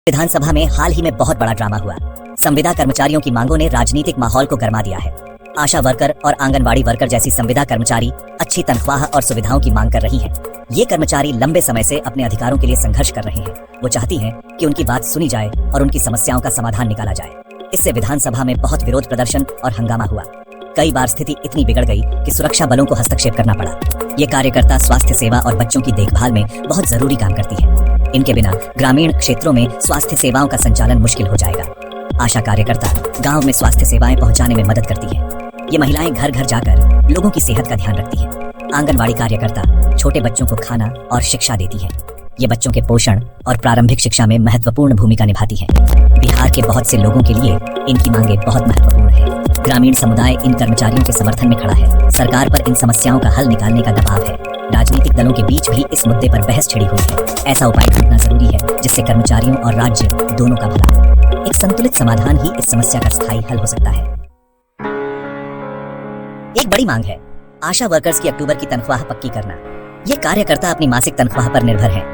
विधानसभा में हाल ही में बहुत बड़ा ड्रामा हुआ। संविदा कर्मचारियों की मांगों ने राजनीतिक माहौल को गरमा दिया है। आशा वर्कर और आंगनवाड़ी वर्कर जैसी संविदा कर्मचारी अच्छी तनख्वाह और सुविधाओं की मांग कर रही हैं। ये कर्मचारी लंबे समय से अपने अधिकारों के लिए संघर्ष कर रहे हैं। वो चाहती हैं कि उनकी बात सुनी जाए और उनकी समस्याओं का समाधान निकाला जाए। इससे विधानसभा में बहुत विरोध प्रदर्शन और हंगामा हुआ। कई बार स्थिति इतनी बिगड़ गई कि सुरक्षा बलों को हस्तक्षेप करना पड़ा। ये कार्यकर्ता स्वास्थ्य सेवा और बच्चों की देखभाल में बहुत जरूरी काम करती है। इनके बिना ग्रामीण क्षेत्रों में स्वास्थ्य सेवाओं का संचालन मुश्किल हो जाएगा। आशा कार्यकर्ता गांव में स्वास्थ्य सेवाएं पहुंचाने में मदद करती है। ये महिलाएं घर घर जाकर लोगों की सेहत का ध्यान रखती हैं। आंगनवाड़ी कार्यकर्ता छोटे बच्चों को खाना और शिक्षा देती है। ये बच्चों के पोषण और प्रारंभिक शिक्षा में महत्वपूर्ण भूमिका निभाती है। बिहार के बहुत से लोगों के लिए इनकी मांगें बहुत महत्वपूर्ण है। ग्रामीण समुदाय इन कर्मचारियों के समर्थन में खड़ा है। सरकार पर इन समस्याओं का हल निकालने का दबाव है। राजनीतिक दलों के बीच भी इस मुद्दे पर बहस छिड़ी हुई है। ऐसा उपाय ढूंढना जरूरी है जिससे कर्मचारियों और राज्य दोनों का भला हो। एक संतुलित समाधान ही इस समस्या का स्थायी हल हो सकता है। एक बड़ी मांग है आशा वर्कर्स की अक्टूबर की तनख्वाह पक्की करना। ये कार्यकर्ता अपनी मासिक तनख्वाह पर निर्भर हैं।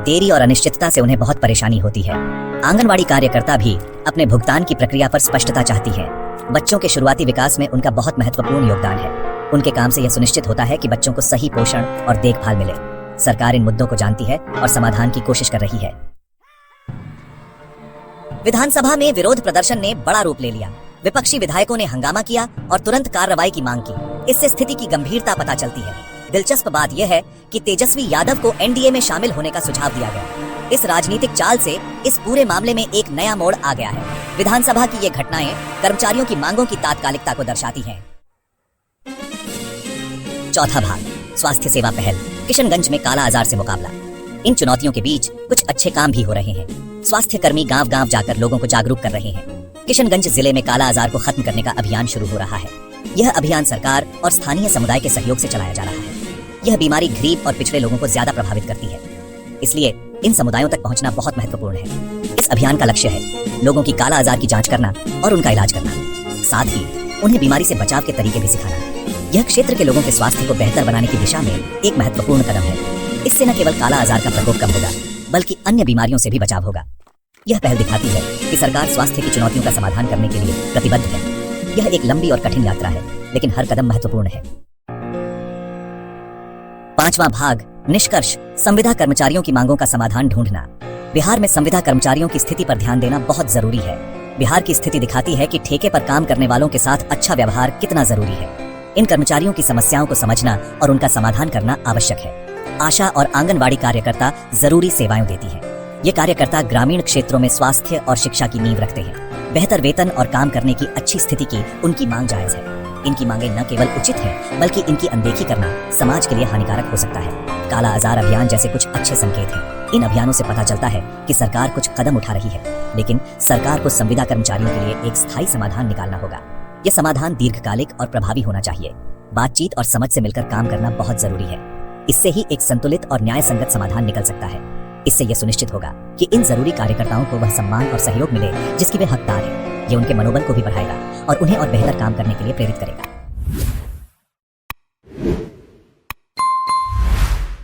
देरी और अनिश्चितता से उन्हें बहुत परेशानी होती है। आंगनवाड़ी कार्यकर्ता भी अपने भुगतान की प्रक्रिया पर स्पष्टता चाहती है। बच्चों के शुरुआती विकास में उनका बहुत महत्वपूर्ण योगदान है। उनके काम से यह सुनिश्चित होता है कि बच्चों को सही पोषण और देखभाल मिले। सरकार इन मुद्दों को जानती है और समाधान की कोशिश कर रही है। विधानसभा में विरोध प्रदर्शन ने बड़ा रूप ले लिया। विपक्षी विधायकों ने हंगामा किया और तुरंत कार्रवाई की मांग की। इससे स्थिति की गंभीरता पता चलती है। दिलचस्प बात यह है कि तेजस्वी यादव को एनडीए में शामिल होने का सुझाव दिया गया। इस राजनीतिक चाल से इस पूरे मामले में एक नया मोड़ आ गया है। विधानसभा की ये घटनाएं कर्मचारियों की मांगों की तात्कालिकता को दर्शाती हैं। चौथा भाग, स्वास्थ्य सेवा पहल। किशनगंज में काला आजार से मुकाबला। इन चुनौतियों के बीच कुछ अच्छे काम भी हो रहे हैं। स्वास्थ्य कर्मी गांव गांव जाकर लोगों को जागरूक कर रहे हैं। किशनगंज जिले में काला आजार को खत्म करने का अभियान शुरू हो रहा है। यह अभियान सरकार और स्थानीय समुदाय के सहयोग से चलाया जा रहा है। यह बीमारी गरीब और पिछड़े लोगों को ज्यादा प्रभावित करती है, इसलिए इन समुदायों तक पहुंचना बहुत महत्वपूर्ण है। इस अभियान का लक्ष्य है लोगों की काला आजार की जांच करना और उनका इलाज करना, साथ ही उन्हें बीमारी से बचाव के तरीके भी सिखाना। यह क्षेत्र के लोगों के स्वास्थ्य को बेहतर बनाने की दिशा में एक महत्वपूर्ण कदम है। इससे न केवल काला आजार का प्रकोप कम होगा, बल्कि अन्य बीमारियों से भी बचाव होगा। यह पहल दिखाती है कि सरकार स्वास्थ्य की चुनौतियों का समाधान करने के लिए प्रतिबद्ध है। यह एक लंबी और कठिन यात्रा है, लेकिन हर कदम महत्वपूर्ण है। पांचवां भाग, निष्कर्ष। संविदा कर्मचारियों की मांगों का समाधान ढूंढना। बिहार में संविदा कर्मचारियों की स्थिति पर ध्यान देना बहुत जरूरी है। बिहार की स्थिति दिखाती है कि ठेके पर काम करने वालों के साथ अच्छा व्यवहार कितना जरूरी है। इन कर्मचारियों की समस्याओं को समझना और उनका समाधान करना आवश्यक है। आशा और आंगनवाड़ी कार्यकर्ता जरूरी सेवाएं देती हैं। ये कार्यकर्ता ग्रामीण क्षेत्रों में स्वास्थ्य और शिक्षा की नींव रखते हैं। बेहतर वेतन और काम करने की अच्छी स्थिति की उनकी मांग जायज है। इनकी मांगें न केवल उचित हैं, बल्कि इनकी अनदेखी करना समाज के लिए हानिकारक हो सकता है। काला आजार अभियान जैसे कुछ अच्छे संकेत हैं। इन अभियानों से पता चलता है कि सरकार कुछ कदम उठा रही है, लेकिन सरकार को संविदा कर्मचारियों के लिए एक स्थायी समाधान निकालना होगा। यह समाधान दीर्घकालिक और प्रभावी होना चाहिए। बातचीत और समझ से मिलकर काम करना बहुत जरूरी है। इससे ही एक संतुलित और न्याय संगत समाधान निकल सकता है। इससे यह सुनिश्चित होगा कि इन जरूरी कार्यकर्ताओं को वह सम्मान और सहयोग मिले जिसकी वे हकदार हैं। ये उनके मनोबल को भी बढ़ाएगा और उन्हें और बेहतर काम करने के लिए प्रेरित करेगा।